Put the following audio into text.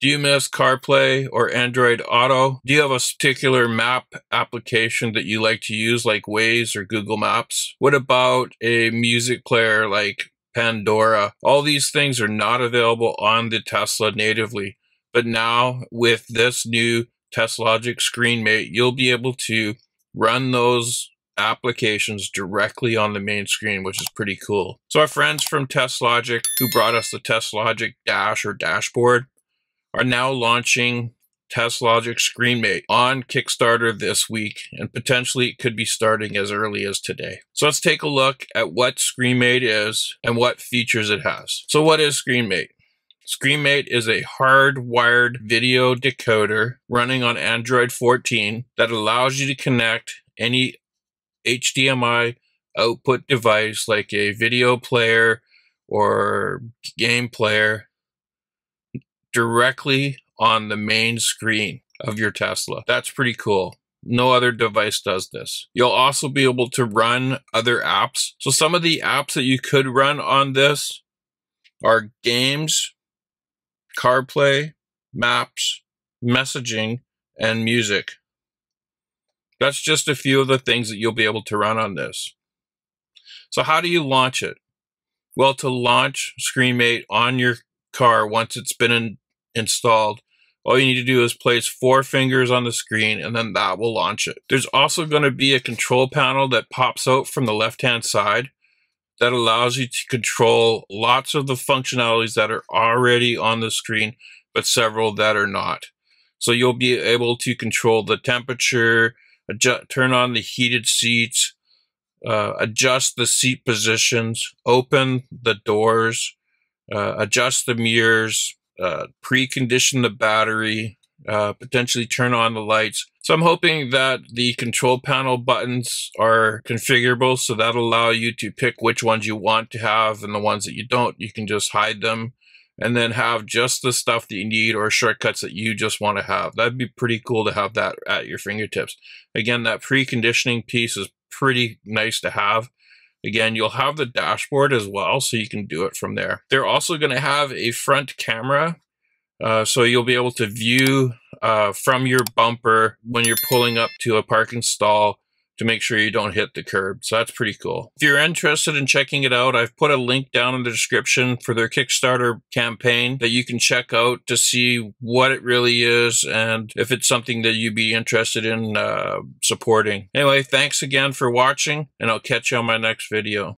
Do you miss CarPlay or Android Auto? Do you have a particular map application that you like to use, like Waze or Google Maps? What about a music player like Pandora? All these things are not available on the Tesla natively, but now with this new Teslogic ScreenMate, you'll be able to run those applications directly on the main screen, which is pretty cool. So our friends from Teslogic, who brought us the Teslogic Dash or dashboard, are now launching Teslogic ScreenMate on Kickstarter this week, and potentially it could be starting as early as today. So let's take a look at what ScreenMate is and what features it has. So what is ScreenMate? ScreenMate is a hardwired video decoder running on Android 14 that allows you to connect any HDMI output device like a video player or game player directly on the main screen of your Tesla. That's pretty cool. No other device does this. You'll also be able to run other apps. So some of the apps that you could run on this are games, CarPlay, maps, messaging, and music. That's just a few of the things that you'll be able to run on this. So how do you launch it? Well, to launch ScreenMate on your car, once it's been installed, all you need to do is place 4 fingers on the screen and then that will launch it. There's also going to be a control panel that pops out from the left-hand side that allows you to control lots of the functionalities that are already on the screen, but several that are not. So you'll be able to control the temperature, turn on the heated seats, adjust the seat positions, open the doors, adjust the mirrors, precondition the battery, potentially turn on the lights. So I'm hoping that the control panel buttons are configurable, so that'll allow you to pick which ones you want to have, and the ones that you don't, you can just hide them and then have just the stuff that you need or shortcuts that you just want to have. That'd be pretty cool to have that at your fingertips. Again, that preconditioning piece is pretty nice to have. Again, you'll have the dashboard as well, so you can do it from there. They're also going to have a front camera, so you'll be able to view from your bumper when you're pulling up to a parking stall to make sure you don't hit the curb. So that's pretty cool. If you're interested in checking it out, I've put a link down in the description for their Kickstarter campaign that you can check out to see what it really is and if it's something that you'd be interested in supporting. Anyway, thanks again for watching, and I'll catch you on my next video.